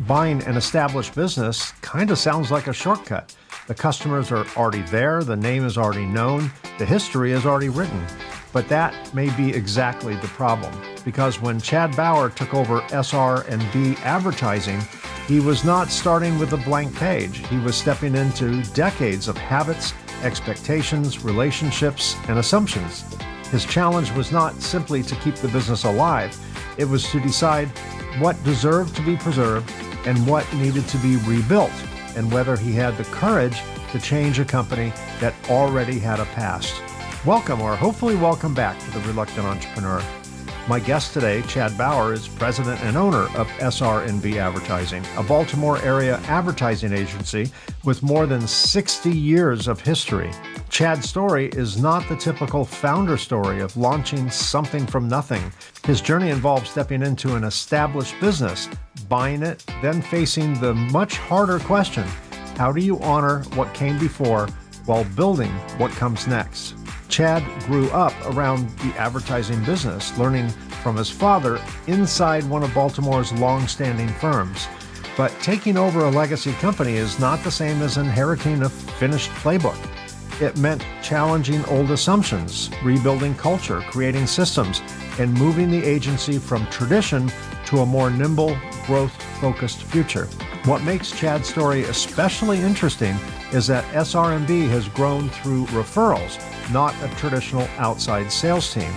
Buying an established business kind of sounds like a shortcut. The customers are already there, the name is already known, the history is already written. But that may be exactly the problem, because when Chad Bauer took over SR&B Advertising, he was not starting with a blank page. He was stepping into decades of habits, expectations, relationships, and assumptions. His challenge was not simply to keep the business alive, it was to decide what deserved to be preserved and what needed to be rebuilt, and whether he had the courage to change a company that already had a past. Welcome, or hopefully welcome back to The Reluctant Entrepreneur. My guest today, Chad Bauer, is president and owner of SR&B Advertising, a Baltimore-area advertising agency with more than 60 years of history. Chad's story is not the typical founder story of launching something from nothing. His journey involves stepping into an established business, buying it, then facing the much harder question: how do you honor what came before while building what comes next? Chad grew up around the advertising business, learning from his father inside one of Baltimore's long-standing firms. But taking over a legacy company is not the same as inheriting a finished playbook. It meant challenging old assumptions, rebuilding culture, creating systems, and moving the agency from tradition to a more nimble, growth-focused future. What makes Chad's story especially interesting is that SR&B has grown through referrals, not a traditional outside sales team.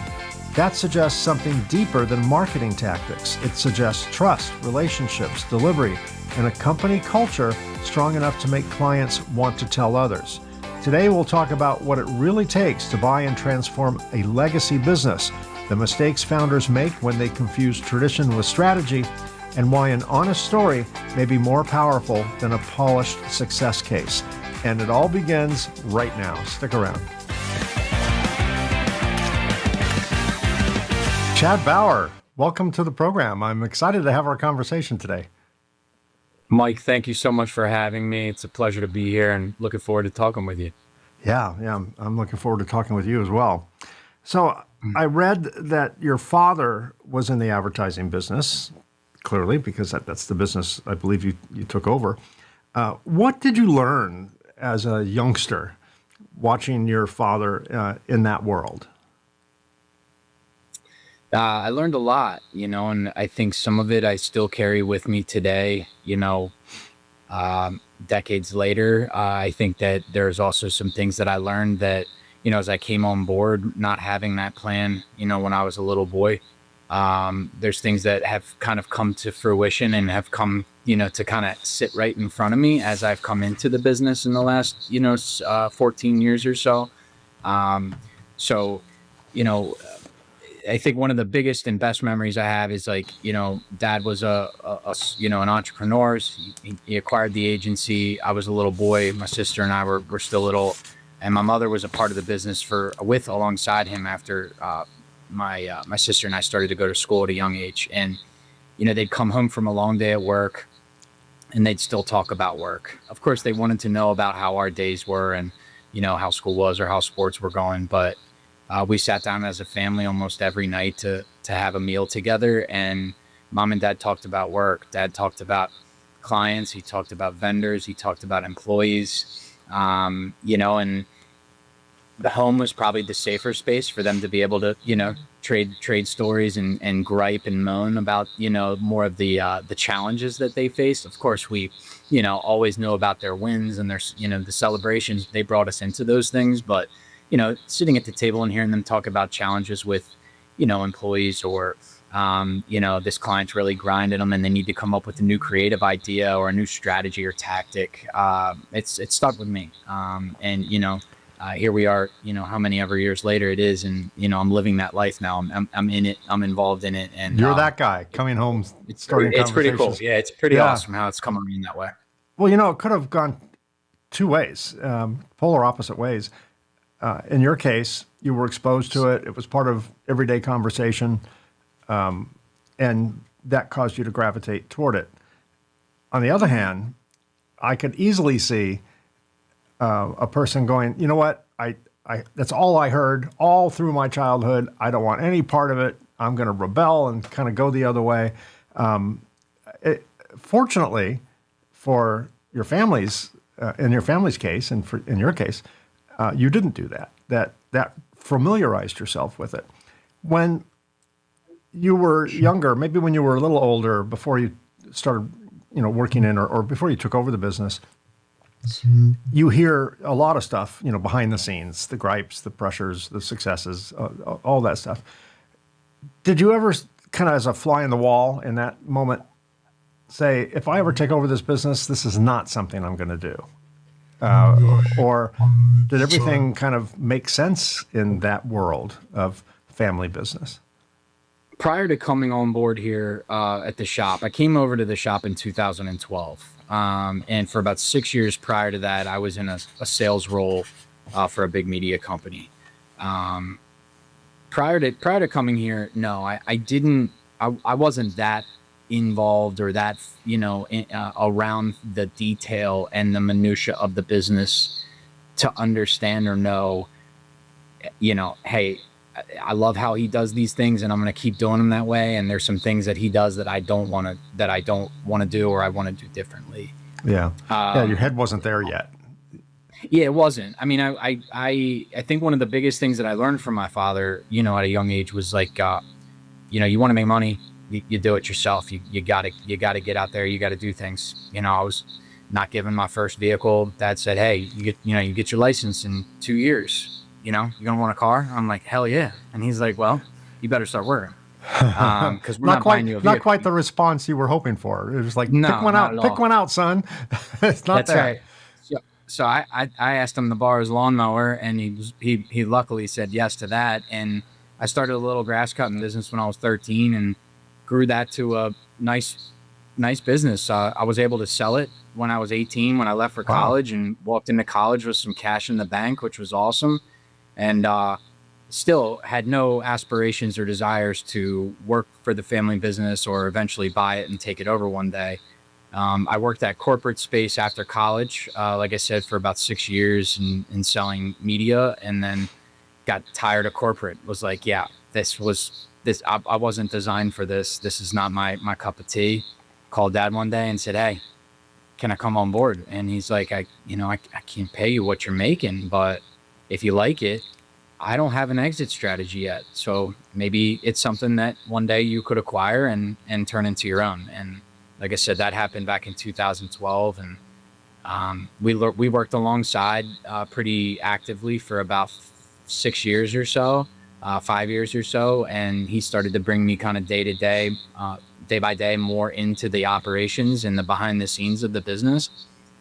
That suggests something deeper than marketing tactics. It suggests trust, relationships, delivery, and a company culture strong enough to make clients want to tell others. Today, we'll talk about what it really takes to buy and transform a legacy business, the mistakes founders make when they confuse tradition with strategy, and why an honest story may be more powerful than a polished success case. And it all begins right now. Stick around. Chad Bauer, welcome to the program. I'm excited to have our conversation today. Mike, thank you so much for having me. It's a pleasure to be here and looking forward to talking with you. Yeah, I'm looking forward to talking with you as well. So I read that your father was in the advertising business, clearly, because that's the business I believe you took over. What did you learn as a youngster watching your father in that world? I learned a lot, and I think some of it I still carry with me today, decades later. I think that there's also some things that I learned that, as I came on board, not having that plan, when I was a little boy. There's things that have kind of come to fruition and have come, to kind of sit right in front of me as I've come into the business in the last, 14 years or so. So, I think one of the biggest and best memories I have is Dad was an entrepreneur. He acquired the agency. I was a little boy. My sister and I were still little, and my mother was a part of the business alongside him after my sister and I started to go to school at a young age. And they'd come home from a long day at work, and they'd still talk about work. Of course, they wanted to know about how our days were and how school was or how sports were going, but we sat down as a family almost every night to have a meal together, and Mom and Dad talked about work. Dad talked about clients. He talked about vendors. He talked about employees, and the home was probably the safer space for them to be able to, trade stories and gripe and moan about, more of the challenges that they faced. Of course, we, always know about their wins and their, the celebrations. They brought us into those things, but sitting at the table and hearing them talk about challenges with, employees or, this client's really grinding them and they need to come up with a new creative idea or a new strategy or tactic. It stuck with me. Here we are, how many ever years later it is. And, I'm living that life now. I'm in it. I'm involved in it. And you're that guy coming home, starting it's pretty cool. conversations. Yeah. It's pretty awesome how it's come around that way. Well, it could have gone two ways, polar opposite ways. In your case, you were exposed to it. It was part of everyday conversation, and that caused you to gravitate toward it. On the other hand, I could easily see a person going, you know what, I that's all I heard all through my childhood. I don't want any part of it. I'm going to rebel and kind of go the other way. fortunately for your family's, in your family's case, and in your case, you didn't do that. That familiarized yourself with it. When you were younger, maybe when you were a little older, before you started, working in, or before you took over the business, you hear a lot of stuff, behind the scenes, the gripes, the pressures, the successes, all that stuff. Did you ever kind of, as a fly in the wall in that moment, say, if I ever take over this business, this is not something I'm going to do? Or did everything kind of make sense in that world of family business? Prior to coming on board here at the shop, I came over to the shop in 2012. And for about 6 years prior to that, I was in a sales role for a big media company. Prior to coming here, no, I wasn't that involved or that, around the detail and the minutia of the business to understand or know, hey, I love how he does these things and I'm going to keep doing them that way. And there's some things that he does that I don't want to do, or I want to do differently. Yeah. Your head wasn't there yet. Yeah, it wasn't. I mean, I think one of the biggest things that I learned from my father, at a young age was like, you want to make money, you do it yourself. You gotta get out there. You got to do things. I was not given my first vehicle. Dad said, hey, you get your license in 2 years. You gonna want a car? I'm like, hell yeah. And he's like, well, you better start working. Because we're not buying you a vehicle. Not quite the response you were hoping for. It was like, no, pick one out. Pick one out, son. It's not That's that. Right. So I asked him to borrow his lawnmower, and he luckily said yes to that. And I started a little grass cutting business when I was 13 and grew that to a nice business. I was able to sell it when I was 18, when I left for college, and walked into college with some cash in the bank, which was awesome. And still had no aspirations or desires to work for the family business or eventually buy it and take it over one day. I worked at corporate space after college, like I said, for about 6 years in selling media, and then got tired of corporate. Was like, yeah, I wasn't designed for this. This is not my cup of tea. Called Dad one day and said, hey, can I come on board? And he's like, I can't pay you what you're making, but if you like it, I don't have an exit strategy yet. So maybe it's something that one day you could acquire and turn into your own. And like I said, that happened back in 2012. And we worked alongside pretty actively for about 6 years or so, 5 years or so. And he started to bring me kind of day by day, more into the operations and the behind the scenes of the business.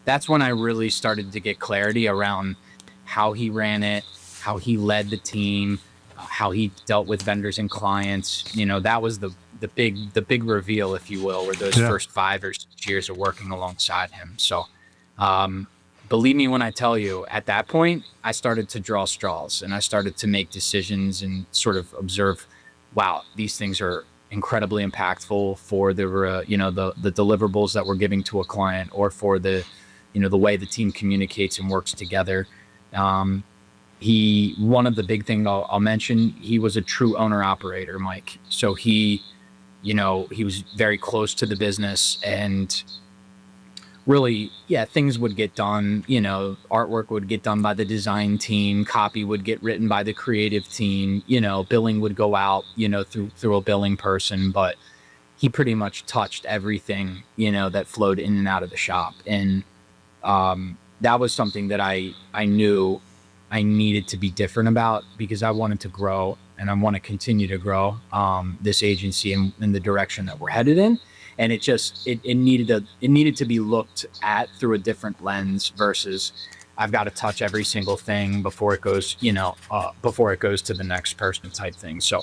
That's when I really started to get clarity around how he ran it, how he led the team, how he dealt with vendors and clients. That was the big reveal, if you will, were those first 5 or 6 years of working alongside him. So, believe me when I tell you, at that point, I started to draw straws and I started to make decisions and sort of observe, wow, these things are incredibly impactful for the deliverables that we're giving to a client, or for the way the team communicates and works together. One of the big things I'll mention, he was a true owner operator, Mike. So he was very close to the business, and really, things would get done. Artwork would get done by the design team, copy would get written by the creative team, billing would go out, through a billing person, but he pretty much touched everything, that flowed in and out of the shop. And, that was something that I knew I needed to be different about, because I wanted to grow and I want to continue to grow this agency in the direction that we're headed in. And it needed to be looked at through a different lens versus I've got to touch every single thing before it goes to the next person type thing. So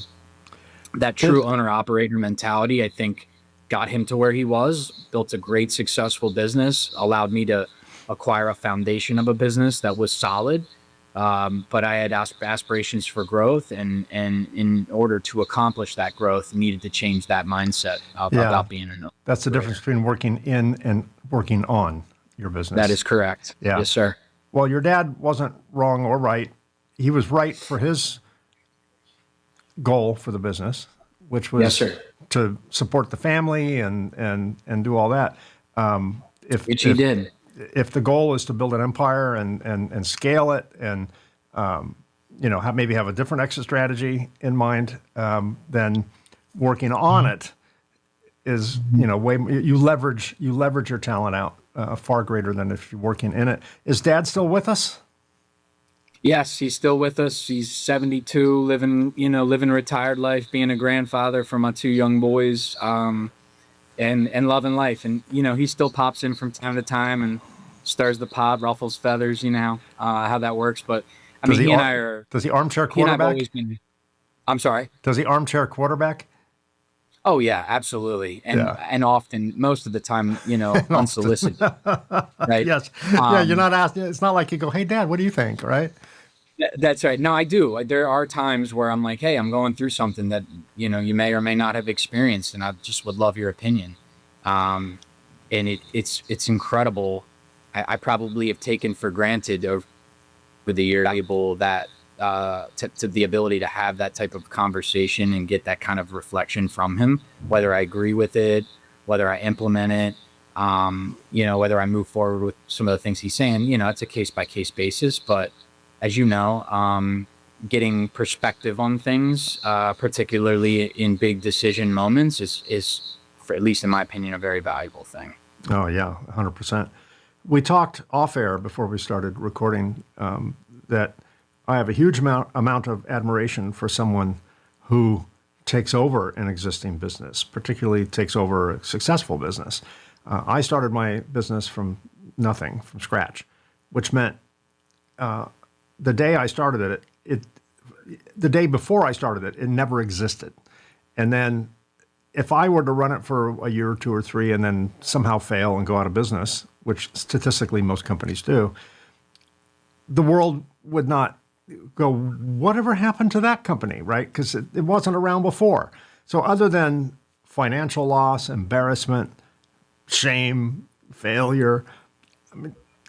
that true owner operator mentality, I think, got him to where he was, built a great successful business, allowed me to acquire a foundation of a business that was solid. But I had aspirations for growth, and in order to accomplish that growth, needed to change that mindset about being an owner. That's the difference between working in and working on your business. That is correct. Yeah. Yes, sir. Well, your dad wasn't wrong or right. He was right for his goal for the business, which Yes, was sir. to support the family and do all that. If Which he if did. if the goal is to build an empire and scale it and maybe have a different exit strategy in mind, then working on it is way you leverage your talent out far greater than if you're working in it. Is Dad still with us? Yes, he's still with us. He's 72, living a retired life, being a grandfather for my two young boys, and loving life. And he still pops in from time to time and stirs the pot, ruffles feathers. How that works. But I Does mean, he he and I are. does he armchair He and I've quarterback? always been. I'm sorry. Does he armchair quarterback? Oh yeah, absolutely, and Yeah. often, most of the time, And often. unsolicited, right? Yes. Yeah. You're Um, not asking. It's not like you go, "Hey, Dad, what do you think?" Right? that's right. No, I do. There are times where I'm like, hey, I'm going through something that you may or may not have experienced, and I just would love your opinion. Um, and it's incredible. I probably have taken for granted over the year valuable that to the ability to have that type of conversation and get that kind of reflection from him, whether I agree with it, whether I implement it, whether I move forward with some of the things he's saying. It's a case by case basis, but as you know, getting perspective on things, particularly in big decision moments, is, for, at least in my opinion, a very valuable thing. Oh yeah, 100%. We talked off air before we started recording that I have a huge amount of admiration for someone who takes over an existing business, particularly takes over a successful business. I started my business from nothing, from scratch, which meant the day I started the day before I started it never existed. And then if I were to run it for a year or two or three and then somehow fail and go out of business, which statistically most companies do, the world would not go, whatever happened to that company, right? Because it wasn't around before. So other than financial loss, embarrassment, shame, failure,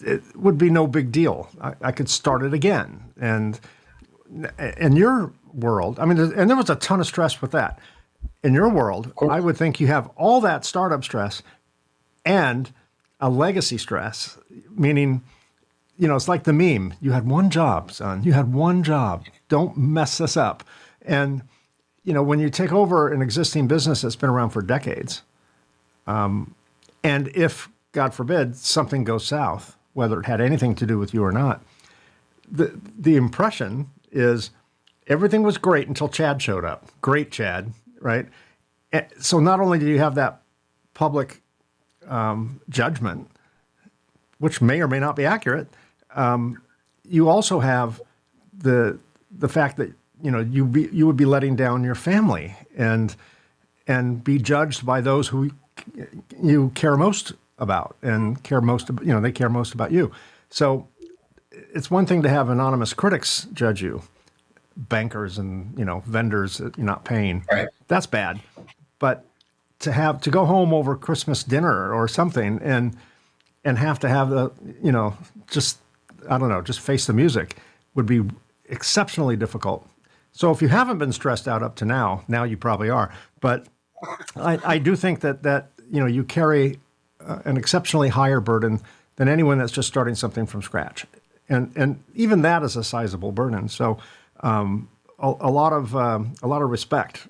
it would be no big deal. I could start it again. And in your world, I mean, and there was a ton of stress with that. In your world, Of course. I would think you have all that startup stress and a legacy stress, meaning, it's like the meme. You had one job, son. You had one job. Don't mess this up. And, when you take over an existing business that's been around for decades, and if, God forbid, something goes south, whether it had anything to do with you or not, the impression is everything was great until Chad showed up. Great Chad, right? So not only do you have that public judgment, which may or may not be accurate, you also have the fact that you would be letting down your family and be judged by those who you care most about and they care most about you. So it's one thing to have anonymous critics judge you, bankers and vendors that you're not paying. Right. That's bad. But to go home over Christmas dinner or something and have to have the just I don't know, just face the music would be exceptionally difficult. So if you haven't been stressed out up to now you probably are. But I do think that you carry an exceptionally higher burden than anyone that's just starting something from scratch, and even that is a sizable burden. So a lot of respect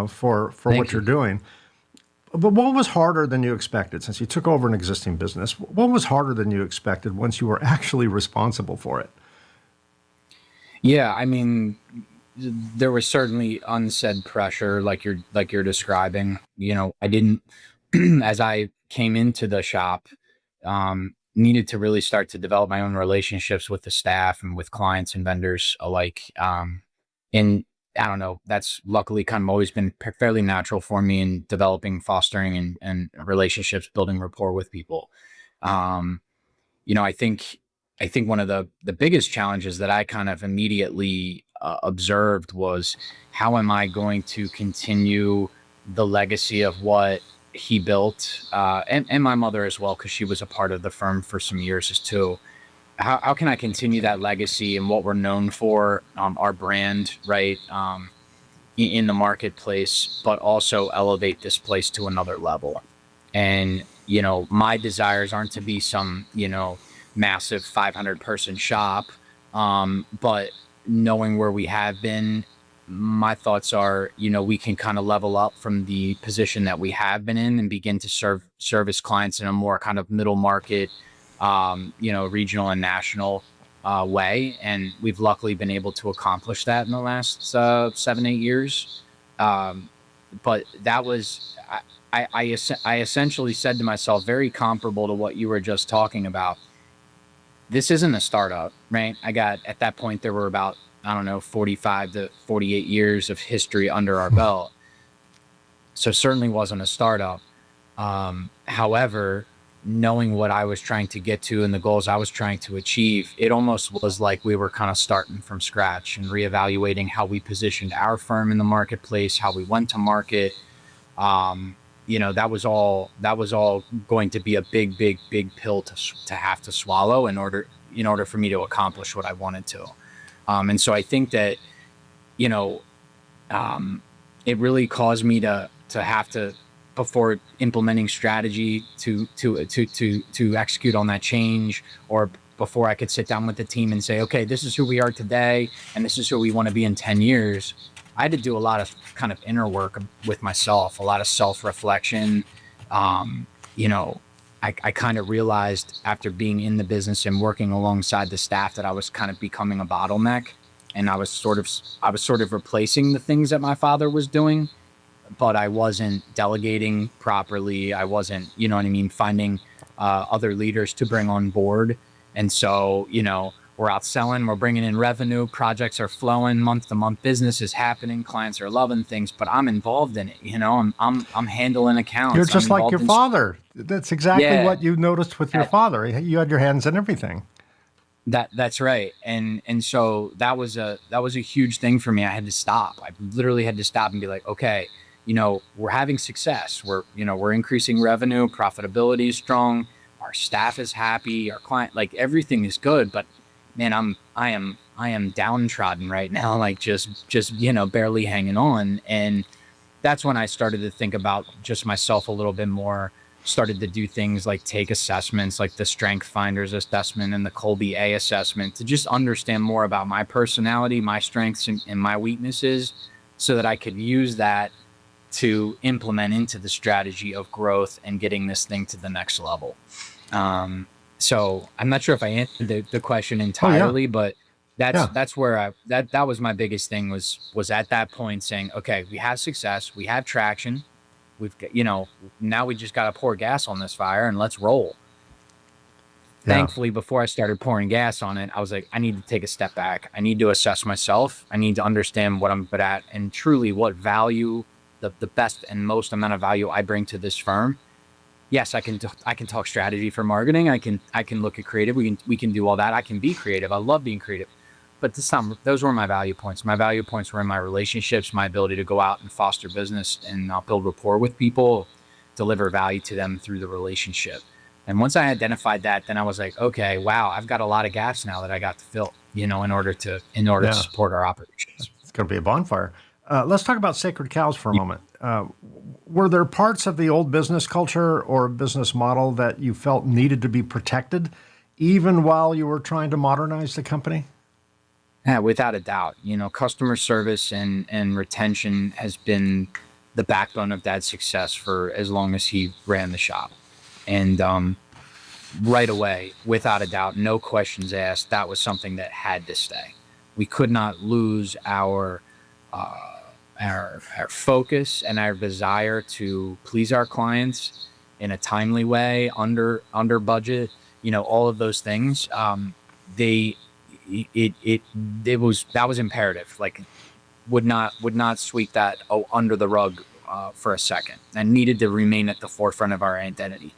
for what you're doing. But what was harder than you expected since you took over an existing business? What was harder than you expected once you were actually responsible for it? Yeah, I mean, there was certainly unsaid pressure, like you're describing. I didn't, as I came into the shop, needed to really start to develop my own relationships with the staff and with clients and vendors alike. And I don't know, that's luckily kind of always been fairly natural for me in developing, fostering, and relationships, building rapport with people. Um, I think one of the biggest challenges that I kind of immediately observed was, how am I going to continue the legacy of what he built, and my mother as well, because she was a part of the firm for some years as too. How can I continue that legacy and what we're known for, our brand, right? in the marketplace, but also elevate this place to another level. And, my desires aren't to be some, massive 500 person shop. But knowing where we have been, my thoughts are, we can kind of level up from the position that we have been in and begin to service clients in a more kind of middle market, regional and national way. And we've luckily been able to accomplish that in the last 7-8 years. But that was, I essentially said to myself, very comparable to what you were just talking about. This isn't a startup, right? At that point, there were about, I don't know, 45 to 48 years of history under our belt. So certainly wasn't a startup. However, knowing what I was trying to get to and the goals I was trying to achieve, it almost was like we were kind of starting from scratch and reevaluating how we positioned our firm in the marketplace, how we went to market. That was all going to be a big pill to have to swallow in order for me to accomplish what I wanted to. And so I think that, it really caused me to have to, before implementing strategy to execute on that change, or before I could sit down with the team and say, okay, this is who we are today and this is who we want to be in 10 years. I had to do a lot of kind of inner work with myself, a lot of self-reflection. I kind of realized after being in the business and working alongside the staff that I was kind of becoming a bottleneck, and I was sort of replacing the things that my father was doing, but I wasn't delegating properly. I wasn't, finding other leaders to bring on board. And so, we're out selling, we're bringing in revenue, projects are flowing, month to month business is happening, clients are loving things, but I'm involved in it. I'm handling accounts. You're just like your father. That's exactly what you noticed with your father. You had your hands in everything. That's right. And so that was a huge thing for me. I had to stop. I literally had to stop and be like, okay, we're having success. We're increasing revenue, profitability is strong, our staff is happy, our client, like everything is good, but man, I am downtrodden right now, like just barely hanging on. And that's when I started to think about just myself a little bit more. Started to do things like take assessments, like the Strength Finders assessment and the Colby A assessment, to just understand more about my personality, my strengths and my weaknesses, so that I could use that to implement into the strategy of growth and getting this thing to the next level. So I'm not sure if I answered the question entirely, but that's where that was my biggest thing, was at that point saying, okay, we have success, we have traction, we've got, now we just got to pour gas on this fire and let's roll. Thankfully, before I started pouring gas on it, I was like, I need to take a step back. I need to assess myself. I need to understand what I'm good at and truly what value, the best and most amount of value I bring to this firm. Yes, I can talk strategy for marketing. I can look at creative. We can do all that. I can be creative. I love being creative. But this time, those were my value points. My value points were in my relationships, my ability to go out and foster business and build rapport with people, deliver value to them through the relationship. And once I identified that, then I was like, okay, wow, I've got a lot of gaps now that I got to fill, in order to support our operations. It's going to be a bonfire. Let's talk about sacred cows for a moment. Were there parts of the old business culture or business model that you felt needed to be protected, even while you were trying to modernize the company? Yeah, without a doubt. Customer service and retention has been the backbone of Dad's success for as long as he ran the shop. And right away, without a doubt, no questions asked, that was something that had to stay. We could not lose our focus and our desire to please our clients in a timely way, under budget, all of those things. That was imperative. Like, would not sweep that under the rug for a second, and needed to remain at the forefront of our identity.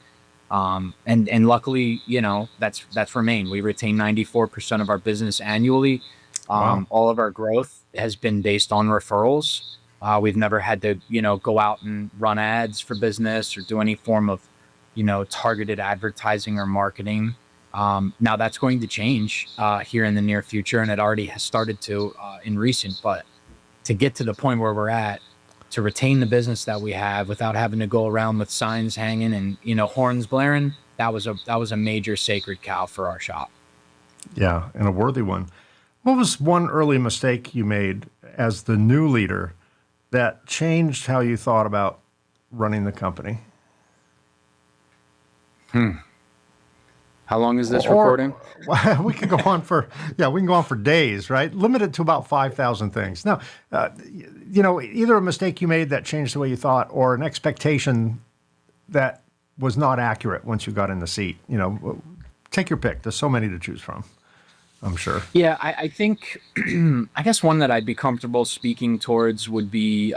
And luckily, that's remained. We retain 94% of our business annually. Wow. All of our growth has been based on referrals. We've never had to, go out and run ads for business or do any form of, targeted advertising or marketing. Now that's going to change here in the near future, and it already has started to in recent. But to get to the point where we're at, to retain the business that we have without having to go around with signs hanging and, horns blaring, that was a major sacred cow for our shop. Yeah, and a worthy one. What was one early mistake you made as the new leader that changed how you thought about running the company? How long is this Or recording? we could go on for we can go on for days, right? Limited to about 5,000 things. Now, either a mistake you made that changed the way you thought, or an expectation that was not accurate once you got in the seat. Take your pick. There's so many to choose from, I'm sure. Yeah, I think, I guess one that I'd be comfortable speaking towards would be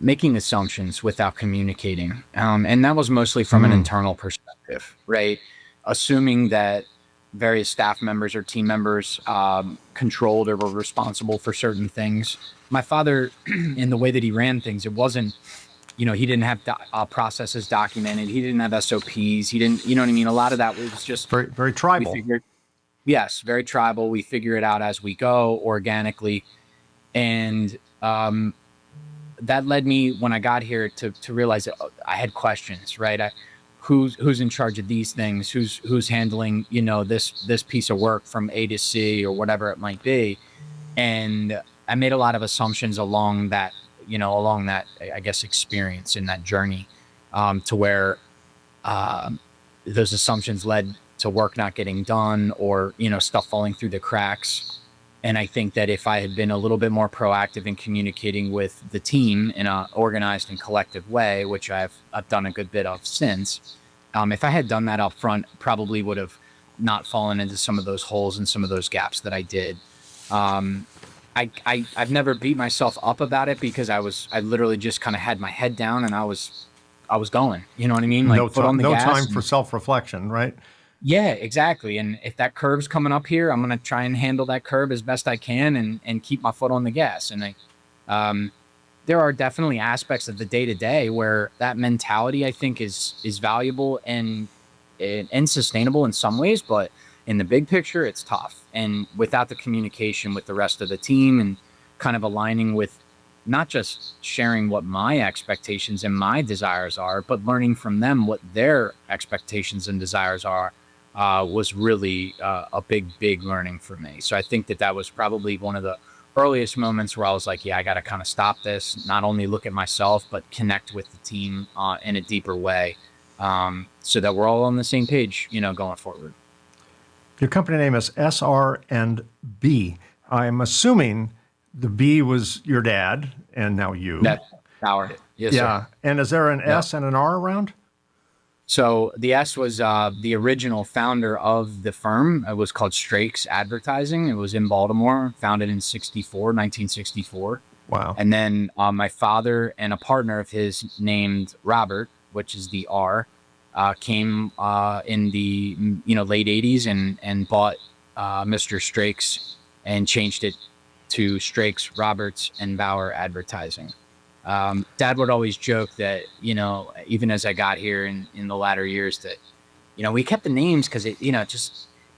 making assumptions without communicating. And that was mostly from an internal perspective, right? Assuming that various staff members or team members controlled or were responsible for certain things. My father, in the way that he ran things, it wasn't, he didn't have processes documented. He didn't have SOPs. He didn't, you know what I mean? A lot of that was just very, very tribal. Yes, very tribal. We figure it out as we go organically. And that led me, when I got here, to realize that I had questions, right? Who's in charge of these things? Who's handling, this piece of work from A to C or whatever it might be? And I made a lot of assumptions along that, I guess, experience in that journey, to where those assumptions led to work not getting done, or, stuff falling through the cracks. And I think that if I had been a little bit more proactive in communicating with the team in an organized and collective way, which I've done a good bit of since, if I had done that up front, probably would have not fallen into some of those holes and some of those gaps that I did. I've never beat myself up about it, because I literally just kind of had my head down and I was going, you know what I mean? Like, foot on the gas. No time for self-reflection, right? Yeah, exactly. And if that curve's coming up here, I'm going to try and handle that curve as best I can and keep my foot on the gas. And there are definitely aspects of the day to day where that mentality, I think, is valuable and sustainable in some ways, but in the big picture, it's tough. And without the communication with the rest of the team and kind of aligning with not just sharing what my expectations and my desires are, but learning from them what their expectations and desires are, was really a big learning for me. So I think that was probably one of the earliest moments where I was like, I got to kind of stop this, not only look at myself, but connect with the team in a deeper way, so that we're all on the same page, going forward. Your company name is SR&B. I'm assuming the B was your dad and now you. Chad Bauer. Yes, yeah. Sir. And is there an S and an R around? So the S was the original founder of the firm. It was called SR&B Advertising. It was in Baltimore, founded in 1964. Wow. And then my father and a partner of his named Robert, which is the R, came in the late 80s and bought Mr. SR&B and changed it to SR&B Roberts and Bauer Advertising. Dad would always joke that, even as I got here in the latter years, that, we kept the names because it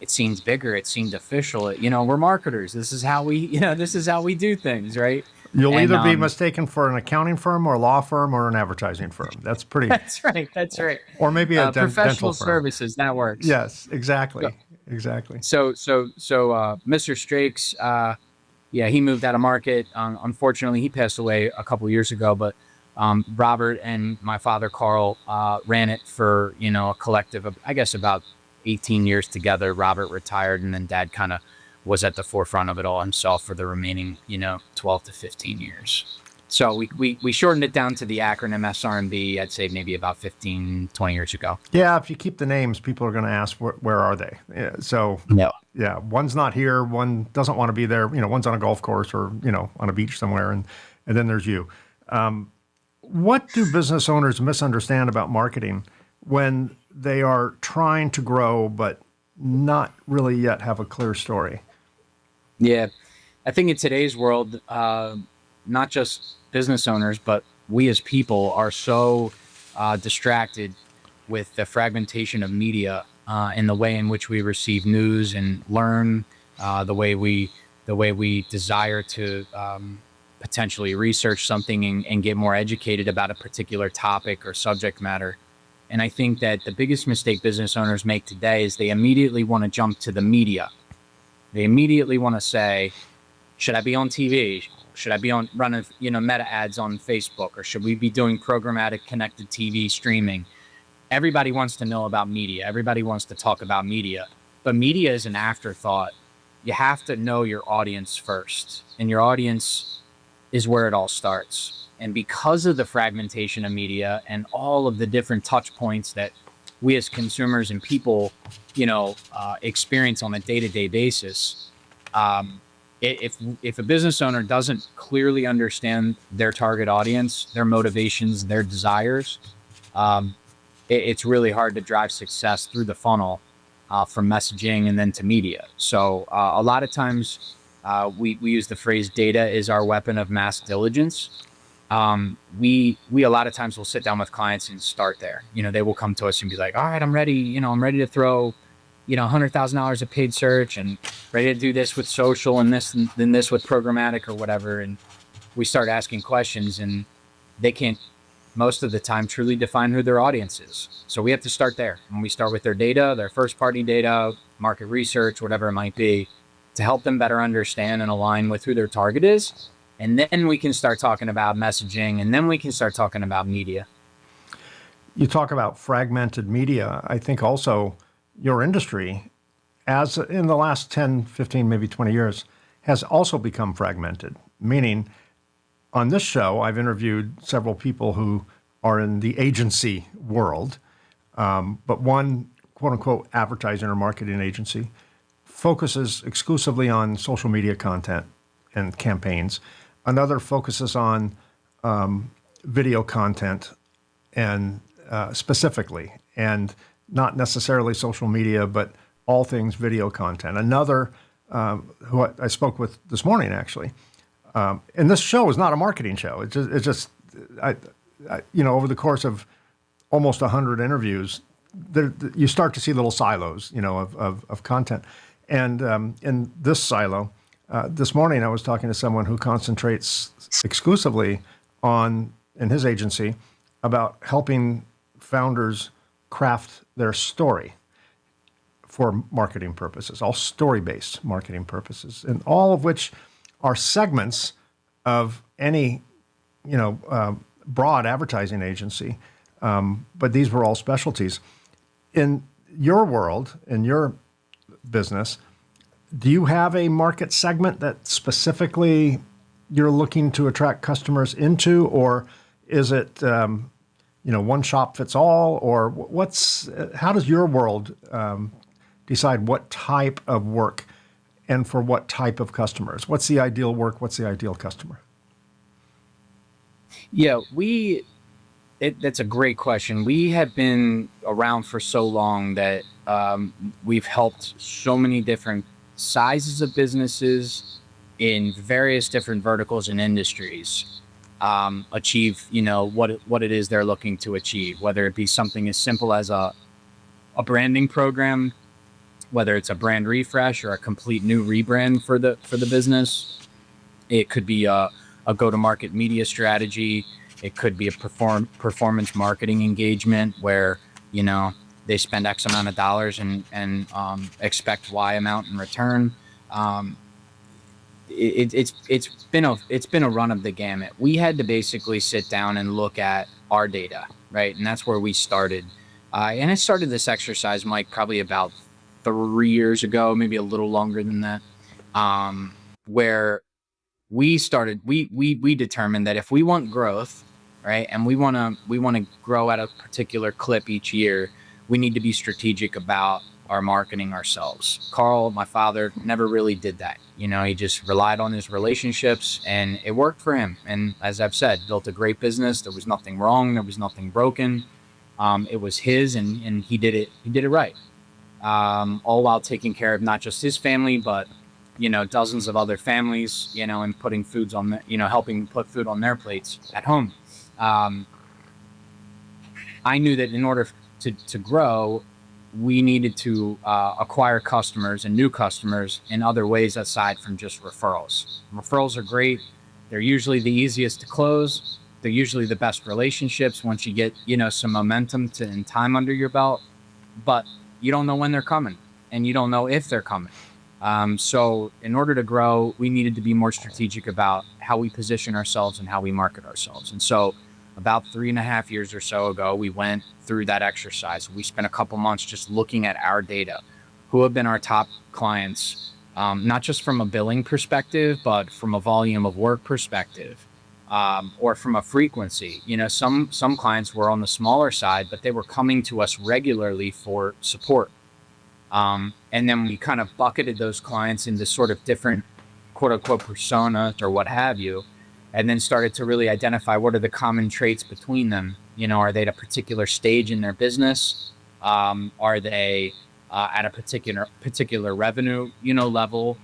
seems bigger. It seemed official. We're marketers. This is how we do things, right? You'll either be mistaken for an accounting firm or a law firm or an advertising firm. That's pretty. That's right. Or maybe a professional dental firm. Services. That works. Yes, exactly. So Mr. SR&B, he moved out of market. Unfortunately, he passed away a couple years ago, but Robert and my father, Carl, ran it for, a collective of, I guess, about 18 years together. Robert retired, and then Dad kind of was at the forefront of it all himself for the remaining, 12 to 15 years. So we shortened it down to the acronym SR&B, I'd say maybe about 15, 20 years ago. Yeah, if you keep the names, people are going to ask, where are they? Yeah, so, yeah, one's not here, one doesn't want to be there, one's on a golf course or, on a beach somewhere, and then there's you. What do business owners misunderstand about marketing when they are trying to grow but not really yet have a clear story? Yeah, I think in today's world, not just business owners, but we as people are so distracted with the fragmentation of media and the way in which we receive news and learn, the way we the way we desire to potentially research something and get more educated about a particular topic or subject matter. And I think that the biggest mistake business owners make today is they immediately want to jump to the media. They immediately want to say, should I be on TV? Should I be on running, meta ads on Facebook? Or should we be doing programmatic connected TV streaming? Everybody wants to know about media. Everybody wants to talk about media. But media is an afterthought. You have to know your audience first. And your audience is where it all starts. And because of the fragmentation of media and all of the different touch points that we as consumers and people, experience on a day-to-day basis, if a business owner doesn't clearly understand their target audience, their motivations, their desires, it's really hard to drive success through the funnel from messaging and then to media. So a lot of times we use the phrase data is our weapon of mass diligence. We a lot of times will sit down with clients and start there. They will come to us and be like, all right, I'm ready. I'm ready to throw, $100,000 of paid search and ready to do this with social and this and then this with programmatic or whatever. And we start asking questions and they can't most of the time truly define who their audience is. So we have to start there. And we start with their data, their first party data, market research, whatever it might be, to help them better understand and align with who their target is. And then we can start talking about messaging, and then we can start talking about media. You talk about fragmented media. I think also your industry, as in the last 10, 15, maybe 20 years, has also become fragmented. Meaning, on this show, I've interviewed several people who are in the agency world, but one quote unquote advertising or marketing agency focuses exclusively on social media content and campaigns. Another focuses on video content and specifically, and not necessarily social media, but all things video content. Another who I spoke with this morning, actually, and this show is not a marketing show. It's just over the course of almost 100 interviews, you start to see little silos, of content. And in this silo, this morning I was talking to someone who concentrates exclusively on, in his agency, about helping founders craft their story for marketing purposes, all story-based marketing purposes, and all of which are segments of any, broad advertising agency. But these were all specialties. In your world, in your business, do you have a market segment that specifically you're looking to attract customers into, or is it, one shop fits all, or how does your world decide what type of work and for what type of customers? What's the ideal work? What's the ideal customer? Yeah, that's a great question. We have been around for so long that we've helped so many different sizes of businesses in various different verticals and industries achieve, what it is they're looking to achieve, whether it be something as simple as a branding program, whether it's a brand refresh or a complete new rebrand for the business. It could be a go-to-market media strategy. It could be a performance marketing engagement where, they spend X amount of dollars and expect Y amount in return. It's been a run of the gamut. We had to basically sit down and look at our data, right? And that's where we started. And I started this exercise, Mike, probably about 3 years ago, maybe a little longer than that, where we determined that if we want growth, right, and we want to grow at a particular clip each year, we need to be strategic about our marketing ourselves. Carl, my father, never really did that. He just relied on his relationships, and it worked for him. And as I've said, built a great business. There was nothing wrong. There was nothing broken. It was his, and he did it. He did it right. All while taking care of not just his family, but dozens of other families, and putting foods on helping put food on their plates at home. I knew that in order to grow, we needed to acquire customers and new customers in other ways aside from just referrals. Referrals are great. They're usually the easiest to close. They're usually the best relationships once you get, some momentum and time under your belt, but you don't know when they're coming and you don't know if they're coming. So in order to grow, we needed to be more strategic about how we position ourselves and how we market ourselves. And so about 3.5 years or so ago, we went through that exercise. We spent a couple months just looking at our data, who have been our top clients, not just from a billing perspective, but from a volume of work perspective, or from a frequency. Some clients were on the smaller side, but they were coming to us regularly for support. And then we kind of bucketed those clients into sort of different quote unquote personas or what have you, and then started to really identify what are the common traits between them. Are they at a particular stage in their business? Are they at a particular revenue, level?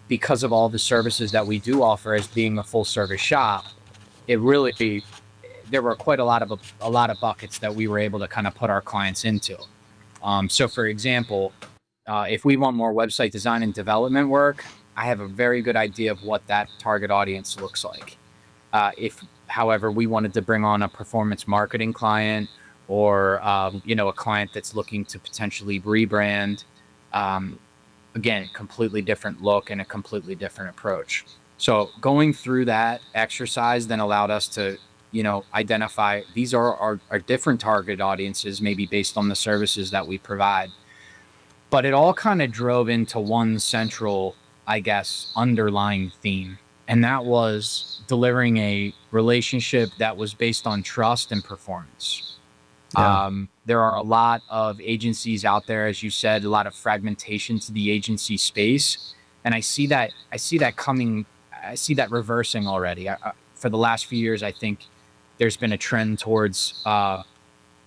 Because of all the services that we do offer as being a full service shop, there were quite a lot of buckets that we were able to kind of put our clients into. So for example, if we want more website design and development work, I have a very good idea of what that target audience looks like. If, however, we wanted to bring on a performance marketing client or, a client that's looking to potentially rebrand, again, completely different look and a completely different approach. So going through that exercise then allowed us to, identify these are our different target audiences, maybe based on the services that we provide. But it all kind of drove into one central, I guess, underlying theme. And that was delivering a relationship that was based on trust and performance. Yeah. There are a lot of agencies out there, as you said, a lot of fragmentation to the agency space. And I see that reversing already. For the last few years, I think there's been a trend towards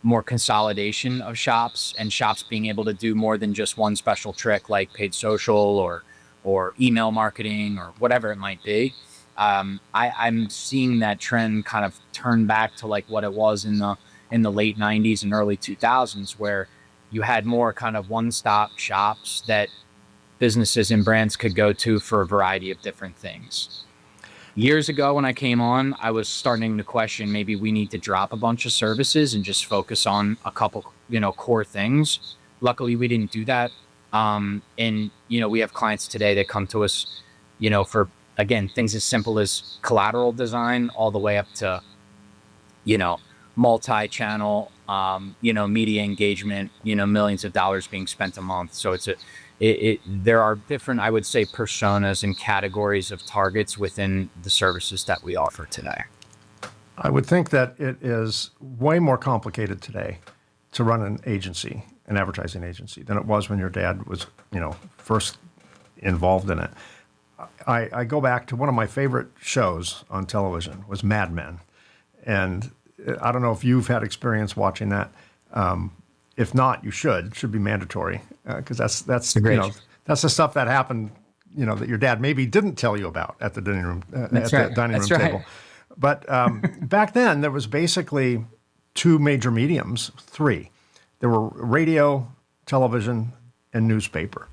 more consolidation of shops and shops being able to do more than just one special trick like paid social or email marketing or whatever it might be. I'm seeing that trend kind of turn back to like what it was in the late 90s and early 2000s, where you had more kind of one-stop shops that businesses and brands could go to for a variety of different things. Years ago when I came on, I was starting to question maybe we need to drop a bunch of services and just focus on a couple, core things. Luckily, we didn't do that. And, we have clients today that come to us, for, again, things as simple as collateral design all the way up to, multi-channel, media engagement, millions of dollars being spent a month. So there are different, I would say, personas and categories of targets within the services that we offer today. I would think that it is way more complicated today to run an agency, an advertising agency, than it was when your dad was, first involved in it. I go back to one of my favorite shows on television was Mad Men. And I don't know if you've had experience watching that. If not, you should. It should be mandatory because that's that's the stuff that happened, that your dad maybe didn't tell you about at the dining room table. But back then, there was basically two major mediums, three. There were radio, television, and newspaper.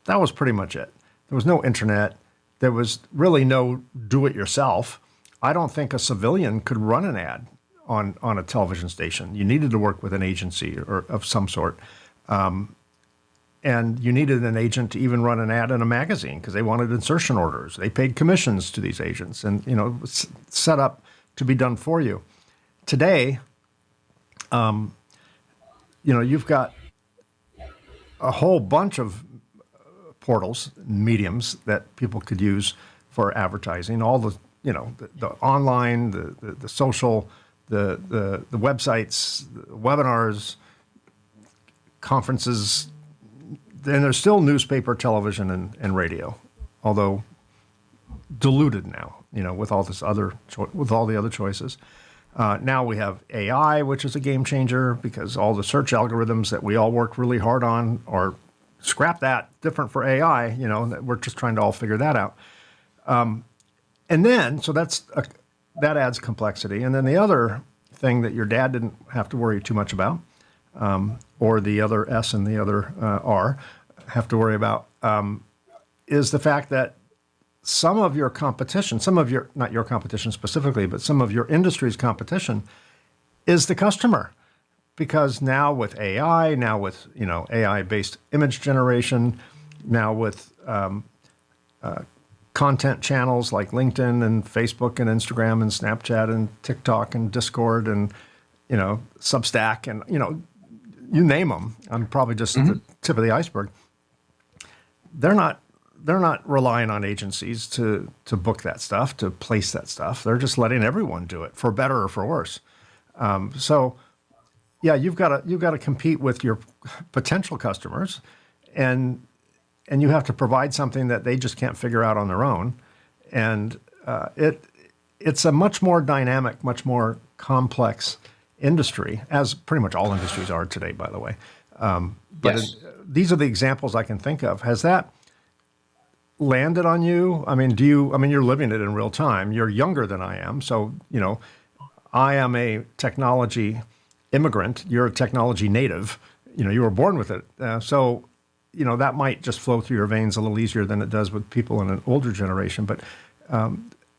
That was pretty much it. There was no internet. There was really no do-it-yourself. I don't think a civilian could run an ad on a television station. You needed to work with an agency or of some sort. And you needed an agent to even run an ad in a magazine because they wanted insertion orders. They paid commissions to these agents and, it was set up to be done for you. Today, you've got a whole bunch of portals, mediums that people could use for advertising. All the, the online, the social, the websites, the webinars, conferences. Then there's still newspaper, television, and radio, although diluted now, with all with all the other choices. Now we have AI, which is a game changer because all the search algorithms that we all work really hard on are scrap that, different for AI. We're just trying to all figure that out. And then, so that adds complexity. And then the other thing that your dad didn't have to worry too much about or the other S and the other R have to worry about, is the fact that some of your competition, not your competition specifically, but some of your industry's competition is the customer. Because now with AI, now with AI-based image generation, now with content channels like LinkedIn and Facebook and Instagram and Snapchat and TikTok and Discord and Substack and you name them. I'm probably just the tip of the iceberg. They're not relying on agencies to book that stuff, to place that stuff. They're just letting everyone do it, for better or for worse. So yeah, you've got to compete with your potential customers, and you have to provide something that they just can't figure out on their own. And it's a much more dynamic, much more complex industry, as pretty much all industries are today, by the way. Yes. These are the examples I can think of. Has that landed on you? I mean, you're living it in real time. You're younger than I am. So, I am a technology immigrant. You're a technology native. You were born with it. So, that might just flow through your veins a little easier than it does with people in an older generation. But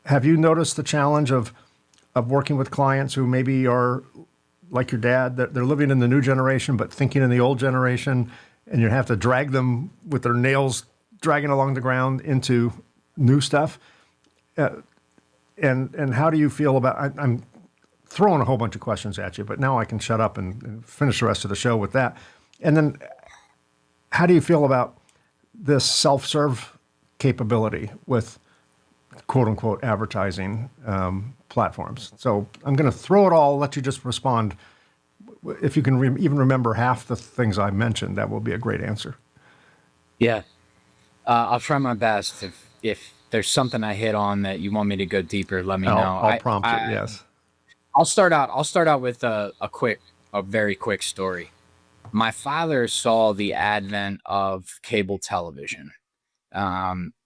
have you noticed the challenge of working with clients who maybe are like your dad, that they're living in the new generation but thinking in the old generation, and you have to drag them with their nails dragging along the ground into new stuff? And how do you feel about? I'm throwing a whole bunch of questions at you, but now I can shut up and finish the rest of the show with that. And then, how do you feel about this self-serve capability with quote unquote advertising platforms? So I'm going to throw it all, let you just respond. If you can even remember half the things I mentioned, that will be a great answer. Yeah. I'll try my best. If there's something I hit on that you want me to go deeper, let me know. I'll prompt you. Yes. I'll start out with a very quick story. My father saw the advent of cable television.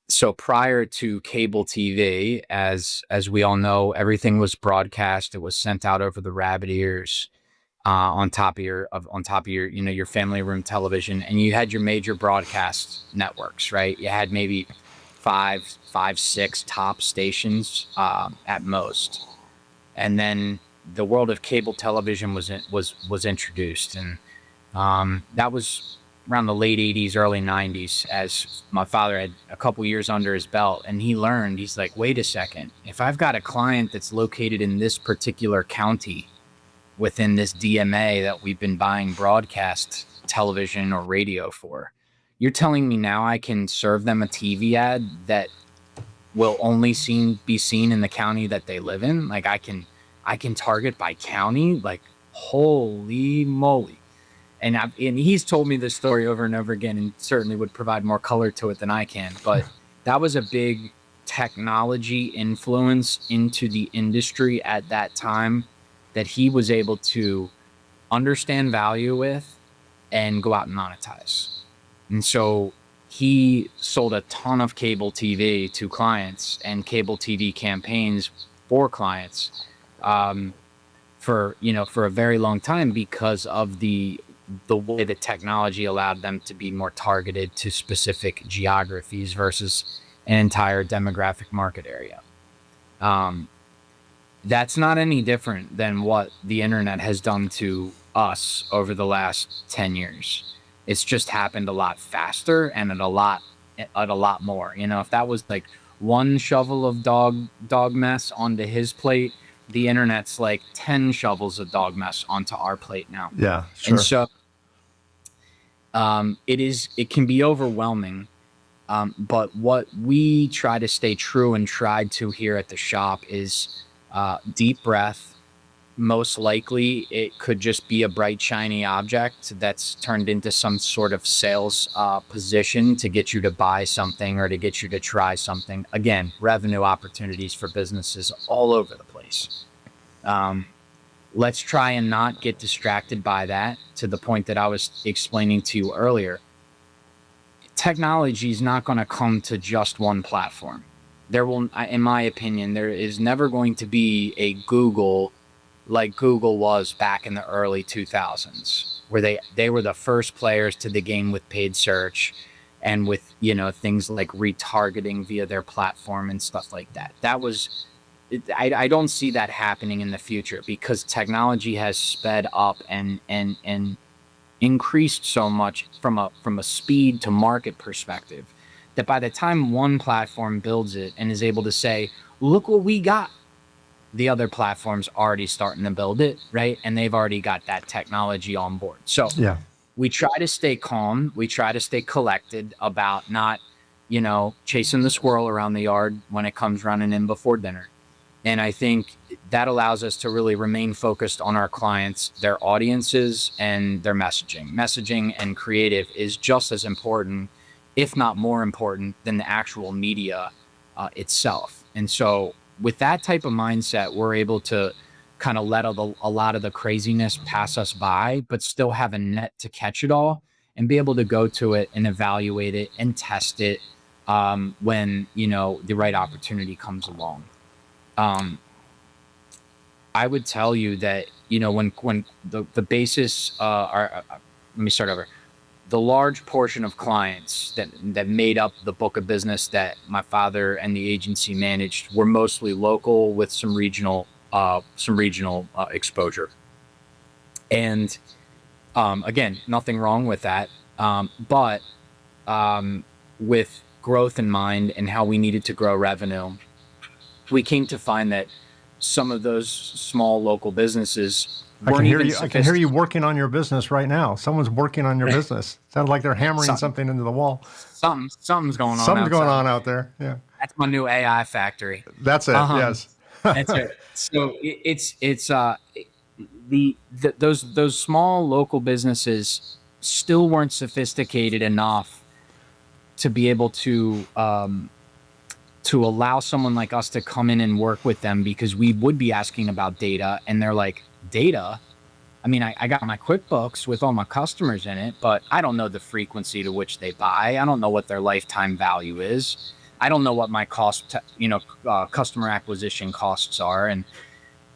So prior to cable TV, as we all know, everything was broadcast. It was sent out over the rabbit ears, on top of your your family room television, and you had your major broadcast networks, right? You had maybe five, six top stations at most, and then the world of cable television was introduced, and that was around the late 80s, early 90s, as my father had a couple years under his belt, and he's like, wait a second, if I've got a client that's located in this particular county within this DMA that we've been buying broadcast television or radio for, you're telling me now I can serve them a TV ad that will only be seen in the county that they live in? Like, I can target by county? Like, holy moly. And he's told me this story over and over again, and certainly would provide more color to it than I can. But that was a big technology influence into the industry at that time that he was able to understand value with and go out and monetize. And so he sold a ton of cable TV to clients and cable TV campaigns for clients for a very long time, because of the way the technology allowed them to be more targeted to specific geographies versus an entire demographic market area. That's not any different than what the internet has done to us over the last 10 years. It's just happened a lot faster and at a lot more. If that was like one shovel of dog mess onto his plate, the internet's like 10 shovels of dog mess onto our plate now. Yeah, sure. And so it can be overwhelming. But what we try to stay true and tried to here at the shop is deep breath. Most likely it could just be a bright, shiny object that's turned into some sort of sales position to get you to buy something or to get you to try something. Again, revenue opportunities for businesses all over the place. Let's try and not get distracted by that, to the point that I was explaining to you earlier. Technology is not going to come to just one platform. There will, in my opinion, there is never going to be a Google like Google was back in the early 2000s, where they were the first players to the game with paid search and with, things like retargeting via their platform and stuff like that. I don't see that happening in the future because technology has sped up and increased so much from a speed to market perspective, that by the time one platform builds it and is able to say, look what we got, the other platforms already starting to build it, right? And they've already got that technology on board. So Yeah. we try to stay calm. We try to stay collected about not, chasing the squirrel around the yard when it comes running in before dinner. And I think that allows us to really remain focused on our clients, their audiences, and their messaging. Messaging and creative is just as important, if not more important, than the actual media itself. And so, with that type of mindset, we're able to kind of let a lot of the craziness pass us by, but still have a net to catch it all and be able to go to it and evaluate it and test it when the right opportunity comes along. Um, I would tell you that when the basis let me start over. The large portion of clients that made up the book of business that my father and the agency managed were mostly local with some regional exposure. And again, nothing wrong with that, but with growth in mind and how we needed to grow revenue, we came to find that some of those small local businesses weren't even I can hear you sophisticated. working on your business right now. Someone's working on your business. Sounds like they're hammering Some, something into the wall. something's going on Something's going outside. on out there. Yeah. That's my new AI factory. That's it. Um, Yes. that's it. So those small local businesses still weren't sophisticated enough to be able to allow someone like us to come in and work with them, because we would be asking about data, and they're like, data? I mean, I got my QuickBooks with all my customers in it, but I don't know the frequency to which they buy. I don't know what their lifetime value is. I don't know what my customer acquisition costs are. And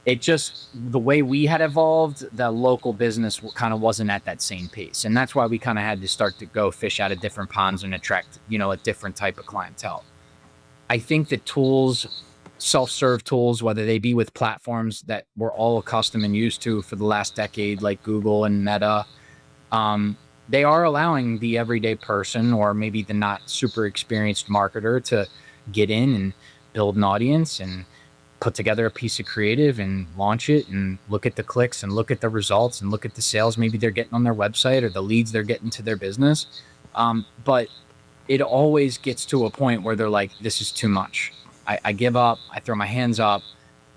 it just, the way we had evolved, the local business kind of wasn't at that same pace. And that's why we kind of had to start to go fish out of different ponds and attract, a different type of clientele. I think the tools, self-serve tools, whether they be with platforms that we're all accustomed and used to for the last decade, like Google and Meta, um, they are allowing the everyday person, or maybe the not super experienced marketer, to get in and build an audience and put together a piece of creative and launch it and look at the clicks and look at the results and look at the sales maybe they're getting on their website or the leads they're getting to their business. But it always gets to a point where they're like, this is too much. I give up. I throw my hands up.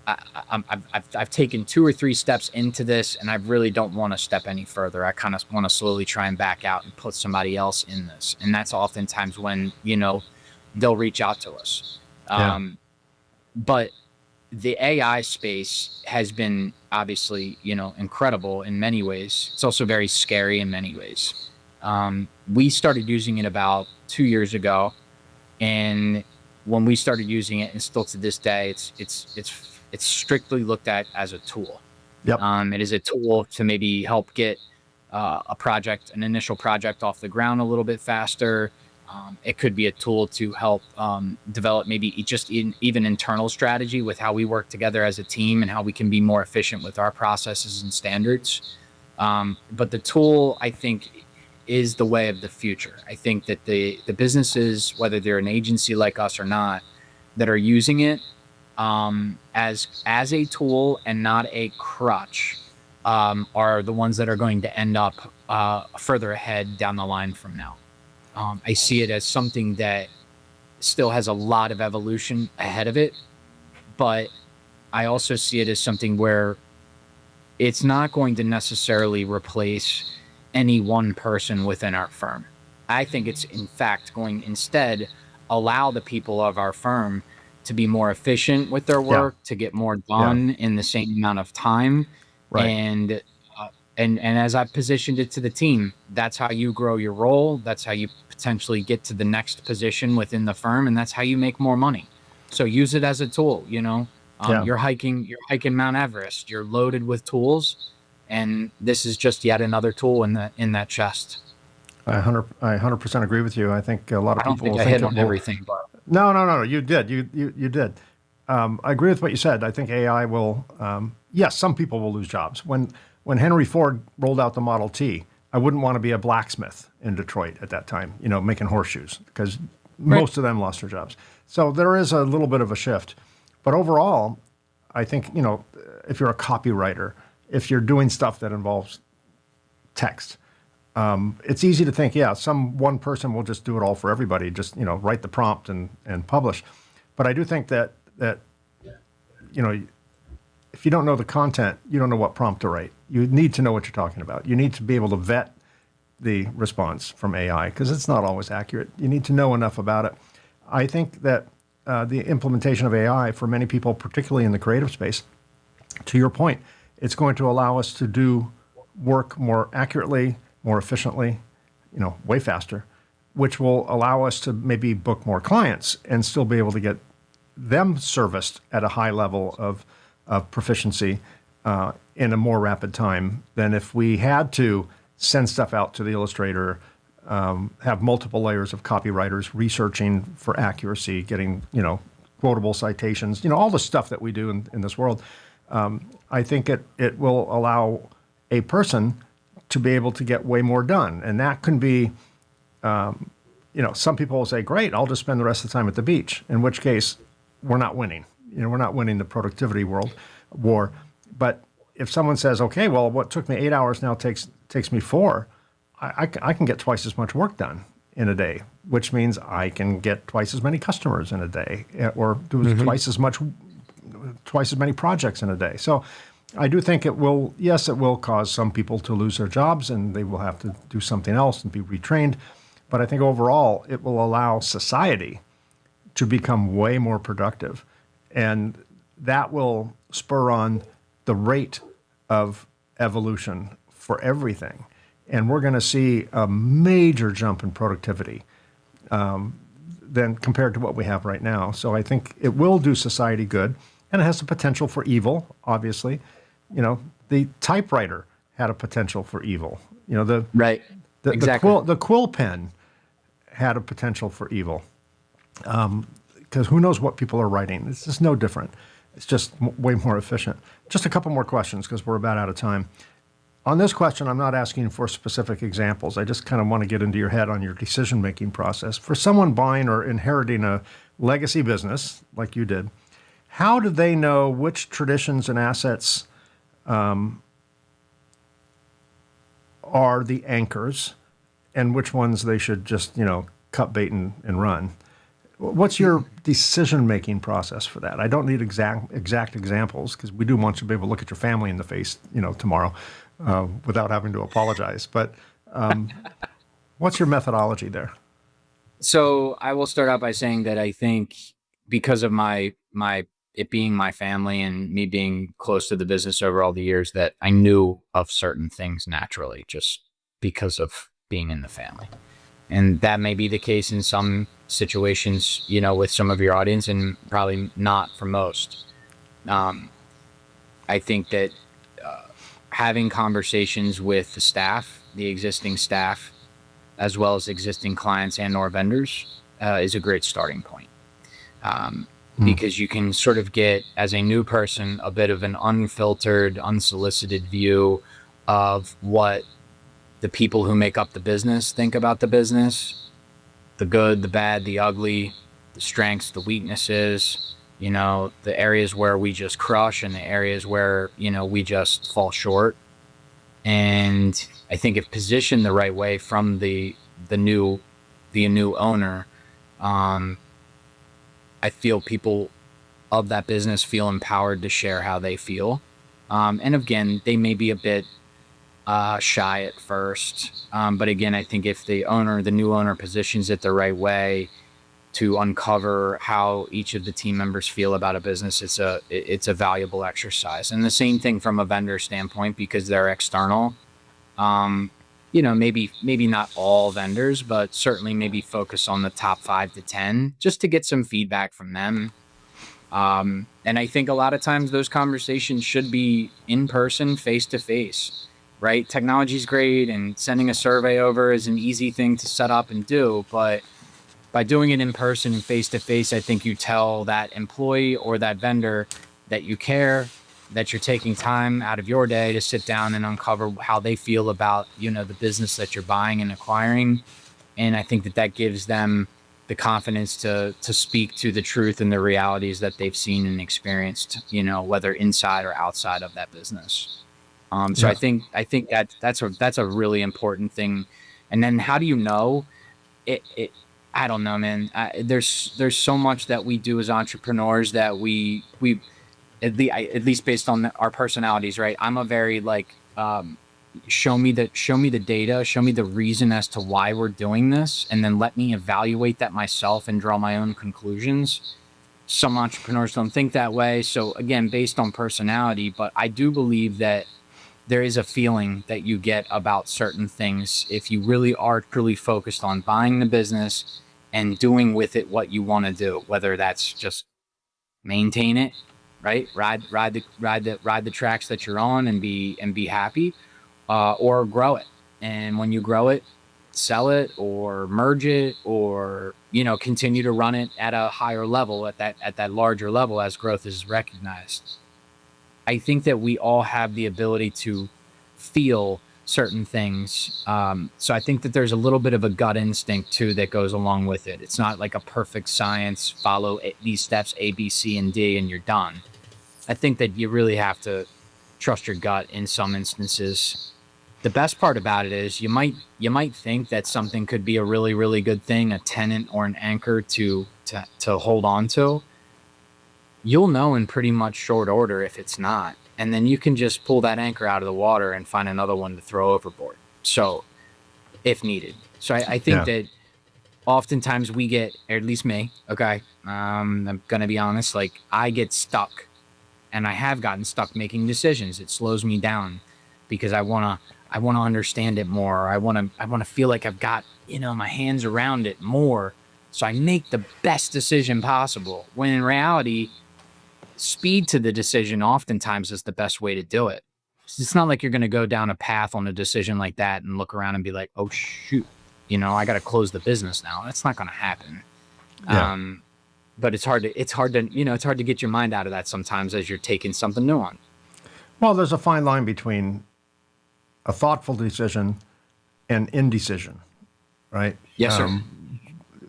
I've taken 2 or 3 steps into this, and I really don't want to step any further. I kind of want to slowly try and back out and put somebody else in this. And that's oftentimes when, they'll reach out to us. Yeah. But the AI space has been obviously, incredible in many ways. It's also very scary in many ways. We started using it about 2 years ago, and when we started using it, and still to this day, it's strictly looked at as a tool. Yep. It is a tool to maybe help get an initial project off the ground a little bit faster. It could be a tool to help develop maybe even internal strategy with how we work together as a team and how we can be more efficient with our processes and standards. But the tool, I think, is the way of the future. I think that the businesses, whether they're an agency like us or not, that are using it as a tool and not a crutch, are the ones that are going to end up further ahead down the line from now. I see it as something that still has a lot of evolution ahead of it, but I also see it as something where it's not going to necessarily replace any one person within our firm. I think it's in fact going instead allow the people of our firm to be more efficient with their Yeah. work, to get more Yeah. done in the same amount of time. Right. And as I've positioned it to the team, that's how you grow your role. That's how you potentially get to the next position within the firm, and that's how you make more money. So use it as a tool, Yeah. You're hiking Mount Everest. You're loaded with tools, and this is just yet another tool in that chest. I 100% agree with you. I think a lot of I don't people think will I think hit it on will. everything, but No. You did. You did. I agree with what you said. I think AI will. Yes, some people will lose jobs. When Henry Ford rolled out the Model T, I wouldn't want to be a blacksmith in Detroit at that time. Making horseshoes because right. most of them lost their jobs. So there is a little bit of a shift, but overall, I think if you're a copywriter, if you're doing stuff that involves text, it's easy to think, yeah, some one person will just do it all for everybody, just write the prompt and publish. But I do think that you know if you don't know the content, you don't know what prompt to write. You need to know what you're talking about. You need to be able to vet the response from AI because it's not always accurate. You need to know enough about it. I think that the implementation of AI for many people, particularly in the creative space, to your point, it's going to allow us to do work more accurately, more efficiently, way faster, which will allow us to maybe book more clients and still be able to get them serviced at a high level of proficiency in a more rapid time than if we had to send stuff out to the illustrator, have multiple layers of copywriters researching for accuracy, getting quotable citations, all the stuff that we do in this world. I think it will allow a person to be able to get way more done, and that can be. Some people will say, "Great, I'll just spend the rest of the time at the beach." In which case, we're not winning. We're not winning the productivity war. But if someone says, "Okay, well, what took me 8 hours now takes me 4," I can get twice as much work done in a day, which means I can get twice as many customers in a day, or do twice as many projects in a day. So I do think it will cause some people to lose their jobs and they will have to do something else and be retrained. But I think overall it will allow society to become way more productive. And that will spur on the rate of evolution for everything. And we're going to see a major jump in productivity than compared to what we have right now. So I think it will do society good, and it has the potential for evil, obviously. The typewriter had a potential for evil. Right. Exactly. The quill pen had a potential for evil. Because who knows what people are writing? It's just no different. It's just way more efficient. Just a couple more questions because we're about out of time. On this question, I'm not asking for specific examples. I just kind of want to get into your head on your decision-making process. For someone buying or inheriting a legacy business like you did, how do they know which traditions and assets are the anchors and which ones they should just, cut bait and run? What's your decision-making process for that? I don't need exact examples because we do want you to be able to look at your family in the face, tomorrow without having to apologize. But what's your methodology there? So I will start out by saying that I think because of my it being my family and me being close to the business over all the years, that I knew of certain things naturally just because of being in the family. And that may be the case in some situations, with some of your audience, and probably not for most. I think that having conversations with the staff, the existing staff, as well as existing clients and or vendors is a great starting point. Because you can sort of get, as a new person, a bit of an unfiltered, unsolicited view of what the people who make up the business think about the business, the good, the bad, the ugly, the strengths, the weaknesses, the areas where we just crush and the areas where, we just fall short. And I think if positioned the right way from the new owner, I feel people of that business feel empowered to share how they feel. And again, they may be a bit shy at first. But again, I think if the new owner positions it the right way to uncover how each of the team members feel about a business, it's a valuable exercise. And the same thing from a vendor standpoint, because they're external. Maybe not all vendors, but certainly maybe focus on the top 5 to 10 just to get some feedback from them. And I think a lot of times those conversations should be in person, face to face, right? Technology's great, and sending a survey over is an easy thing to set up and do. But by doing it in person and face to face, I think you tell that employee or that vendor that you care, that you're taking time out of your day to sit down and uncover how they feel about, the business that you're buying and acquiring. And I think that that gives them the confidence to speak to the truth and the realities that they've seen and experienced, whether inside or outside of that business. So Yeah. I think that's a really important thing. And then how do you know it? I don't know, man. There's so much that we do as entrepreneurs that we at least based on our personalities, right? I'm a very like show me the data, show me the reason as to why we're doing this, and then let me evaluate that myself and draw my own conclusions. Some entrepreneurs don't think that way, so again, based on personality, but I do believe that there is a feeling that you get about certain things if you really are truly focused on buying the business and doing with it what you want to do, whether that's just maintain it, right? Ride the tracks that you're on and be happy, or grow it. And when you grow it, sell it or merge it, or continue to run it at a higher level, at that larger level as growth is recognized. I think that we all have the ability to feel certain things. So I think that there's a little bit of a gut instinct too that goes along with it. It's not like a perfect science, follow these steps A, B, C, and D, and you're done. I think that you really have to trust your gut in some instances. The best part about it is you might think that something could be a really, really good thing, a tenant or an anchor to hold on to. You'll know in pretty much short order if it's not. And then you can just pull that anchor out of the water and find another one to throw overboard. So if needed. So I think Yeah. that oftentimes we get, or at least me, okay, I'm going to be honest, like I get stuck, and I have gotten stuck making decisions. It slows me down because I want to understand it more. I want to feel like I've got, my hands around it more. So I make the best decision possible, when in reality, speed to the decision oftentimes is the best way to do it. It's not like you're going to go down a path on a decision like that and look around and be like, oh shoot, I got to close the business now. That's not going to happen. Yeah. But it's hard to get your mind out of that sometimes as you're taking something new on. Well, there's a fine line between a thoughtful decision and indecision, right? Yes, sir.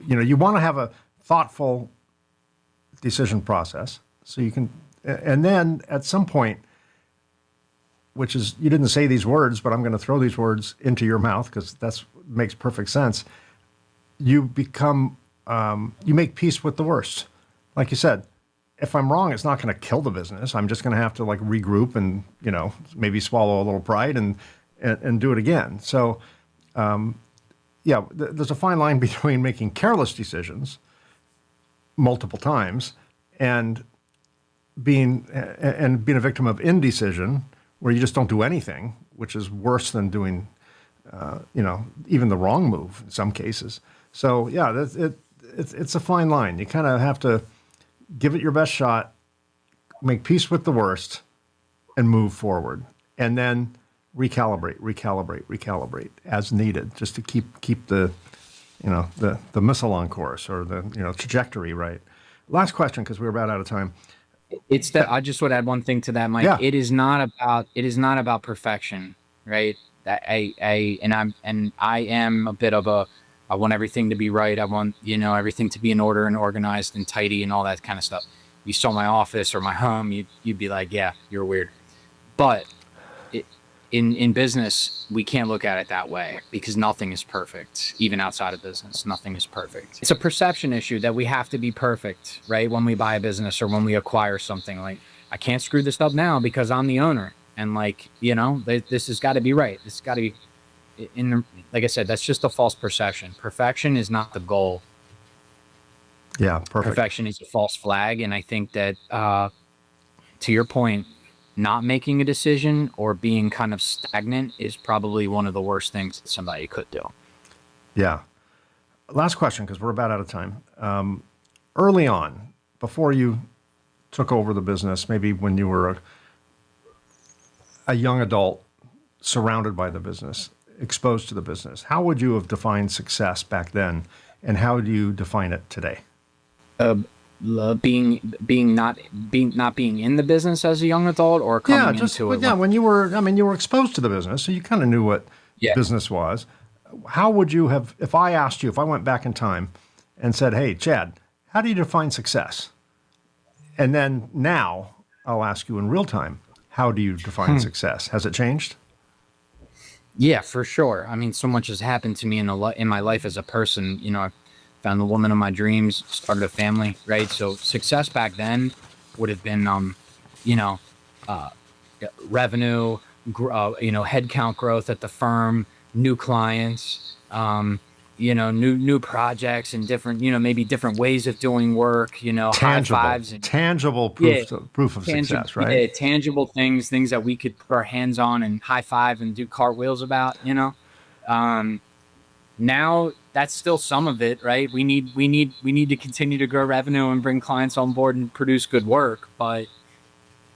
You want to have a thoughtful decision process so you can, and then at some point, which is, you didn't say these words, but I'm going to throw these words into your mouth because that's makes perfect sense. You become, you make peace with the worst. Like you said, if I'm wrong, it's not going to kill the business. I'm just going to have to like regroup and, maybe swallow a little pride and do it again. So, yeah, there's a fine line between making careless decisions multiple times and being a victim of indecision, where you just don't do anything, which is worse than doing, even the wrong move in some cases. So yeah, it's a fine line. You kind of have to give it your best shot, make peace with the worst, and move forward, and then recalibrate as needed, just to keep the the missile on course, or the trajectory right. Last question, because we're about out of time. It's that I just would add one thing to that, Mike. Yeah, It is not about perfection, right? That I am a bit of a, I want everything to be right. I want, everything to be in order and organized and tidy and all that kind of stuff. You saw my office or my home, you'd be like, yeah, you're weird. But it, in business, we can't look at it that way, because nothing is perfect. Even outside of business, nothing is perfect. It's a perception issue that we have to be perfect, right? When we buy a business or when we acquire something, like, I can't screw this up now because I'm the owner, and like, this has got to be right. This has got to be like I said, that's just a false perception. Perfection is not the goal. yeah, perfect. Perfection is a false flag, and I think that, to your point, not making a decision or being kind of stagnant is probably one of the worst things that somebody could do. Yeah. Last question, because we're about out of time. Early on, before you took over the business, maybe when you were a young adult surrounded by the business, exposed to the business, how would you have defined success back then, and how do you define it today? Not being in the business as a young adult, or coming into it. When you were, you were exposed to the business, so you kind of knew what Yeah. business was. How would you have, if I asked you, if I went back in time and said, hey, Chad, how do you define success? And then now I'll ask you in real time, how do you define success? Has it changed? Yeah, for sure. I mean, so much has happened to me in my life as a person. I found the woman of my dreams, started a family, right? So success back then would have been, revenue, headcount growth at the firm, new clients, new projects and different, maybe different ways of doing work, high fives and tangible proof of success, right? Yeah, tangible things that we could put our hands on and high five and do cartwheels about, Now that's still some of it, right? We need to continue to grow revenue and bring clients on board and produce good work. But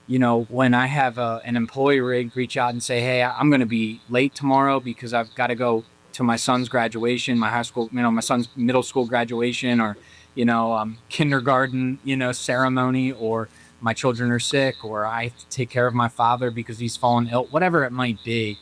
when I have an employee reach out and say, hey, I'm going to be late tomorrow because I've got to go to my son's graduation, my high school, my son's middle school graduation, or, kindergarten, ceremony, or my children are sick, or I have to take care of my father because he's fallen ill, whatever it might be.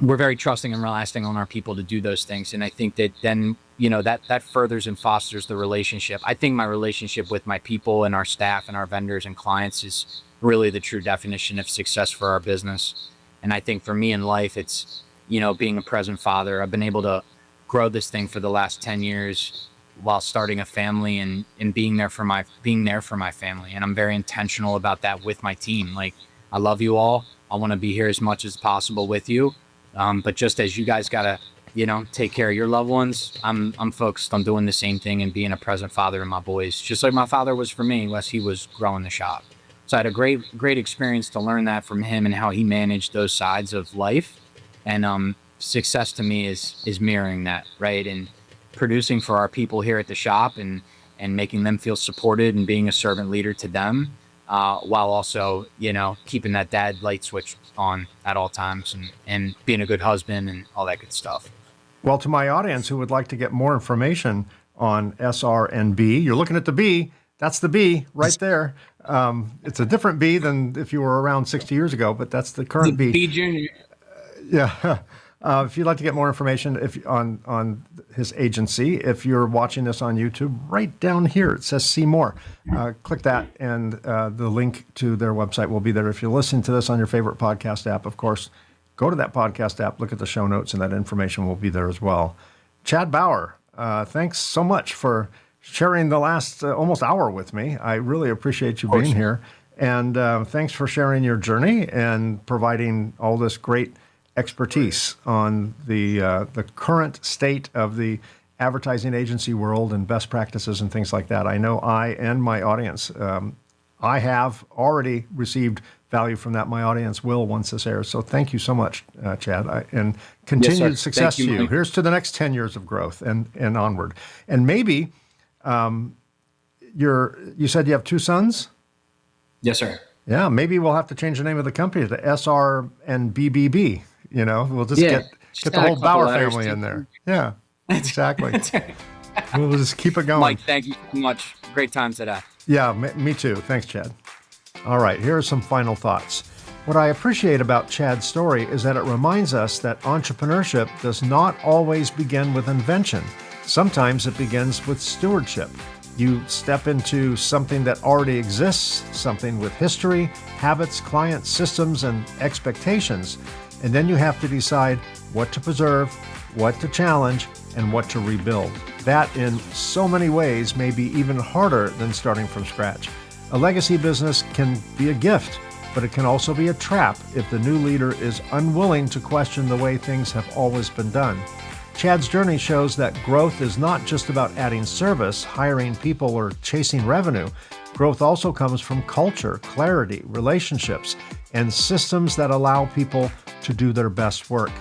We're very trusting and lasting on our people to do those things. And I think that then, that furthers and fosters the relationship. I think my relationship with my people and our staff and our vendors and clients is really the true definition of success for our business. And I think for me in life, it's, being a present father. I've been able to grow this thing for the last 10 years while starting a family and being there for my family. And I'm very intentional about that with my team. Like, I love you all. I want to be here as much as possible with you. But just as you guys got to, take care of your loved ones, I'm focused on doing the same thing and being a present father to my boys, just like my father was for me, unless he was growing the shop. So I had a great experience to learn that from him and how he managed those sides of life. And success to me is mirroring that, right? And producing for our people here at the shop and making them feel supported and being a servant leader to them, while also, keeping that dad light switch on at all times and being a good husband and all that good stuff. Well, to my audience who would like to get more information on SR&B, you're looking at the B. That's the B right there. It's a different B than if you were around 60 years ago, but that's the current B. B Junior. Yeah. If you'd like to get more information on his agency, if you're watching this on YouTube, right down here it says see more. Click that, and the link to their website will be there. If you listen to this on your favorite podcast app, of course, go to that podcast app, look at the show notes, and that information will be there as well. Chad Bauer, thanks so much for sharing the last almost hour with me. I really appreciate you being here. And thanks for sharing your journey and providing all this great expertise on the current state of the advertising agency world and best practices and things like that. I know I and my audience, I have already received value from that. My audience will once this airs. So thank you so much, Chad, and continued success to you. Here's to the next 10 years of growth and onward. And maybe you said you have 2 sons? Yes, sir. Yeah, maybe we'll have to change the name of the company to SR and BBB. We'll just get the whole Bauer family in there. Yeah, exactly. We'll just keep it going. Mike, thank you so much. Great time today. Yeah, me too. Thanks, Chad. All right, here are some final thoughts. What I appreciate about Chad's story is that it reminds us that entrepreneurship does not always begin with invention. Sometimes it begins with stewardship. You step into something that already exists, something with history, habits, clients, systems, and expectations. And then you have to decide what to preserve, what to challenge, and what to rebuild. That, in so many ways, may be even harder than starting from scratch. A legacy business can be a gift, but it can also be a trap if the new leader is unwilling to question the way things have always been done. Chad's journey shows that growth is not just about adding service, hiring people, or chasing revenue. Growth also comes from culture, clarity, relationships, and systems that allow people to do their best work.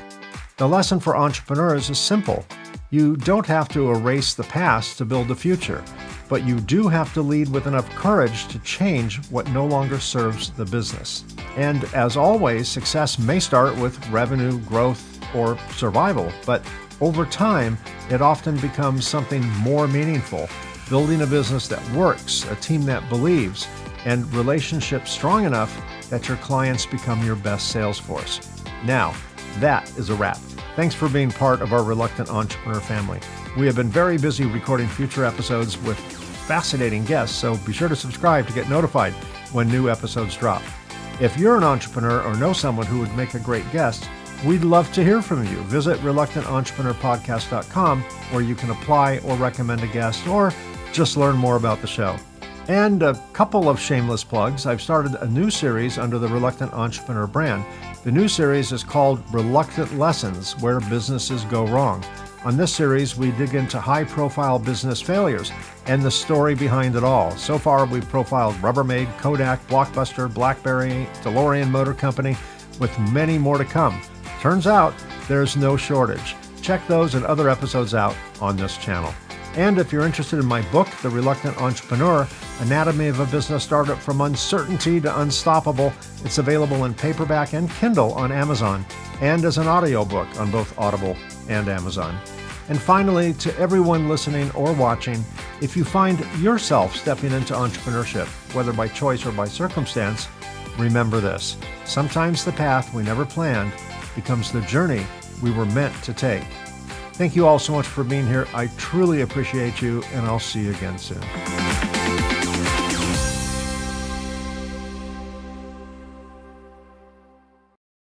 The lesson for entrepreneurs is simple. You don't have to erase the past to build the future. but you do have to lead with enough courage to change what no longer serves the business. And as always, success may start with revenue, growth, or survival, but over time, it often becomes something more meaningful, building a business that works, a team that believes, and relationships strong enough that your clients become your best sales force. Now, that is a wrap. Thanks for being part of our Reluctant Entrepreneur family. We have been very busy recording future episodes with fascinating guests, so be sure to subscribe to get notified when new episodes drop. If you're an entrepreneur or know someone who would make a great guest, we'd love to hear from you. Visit reluctantentrepreneur.podcast.com, where you can apply or recommend a guest or just learn more about the show. And a couple of shameless plugs. I've started a new series under the Reluctant Entrepreneur brand. The new series is called Reluctant Lessons, Where Businesses Go Wrong. On this series, we dig into high-profile business failures and the story behind it all. So far, we've profiled Rubbermaid, Kodak, Blockbuster, BlackBerry, DeLorean Motor Company, with many more to come. Turns out, there's no shortage. Check those and other episodes out on this channel. And if you're interested in my book, The Reluctant Entrepreneur, Anatomy of a Business Startup from Uncertainty to Unstoppable, it's available in paperback and Kindle on Amazon, and as an audiobook on both Audible and Amazon. And finally, to everyone listening or watching, if you find yourself stepping into entrepreneurship, whether by choice or by circumstance, remember this: sometimes the path we never planned becomes the journey we were meant to take. Thank you all so much for being here. I truly appreciate you, and I'll see you again soon.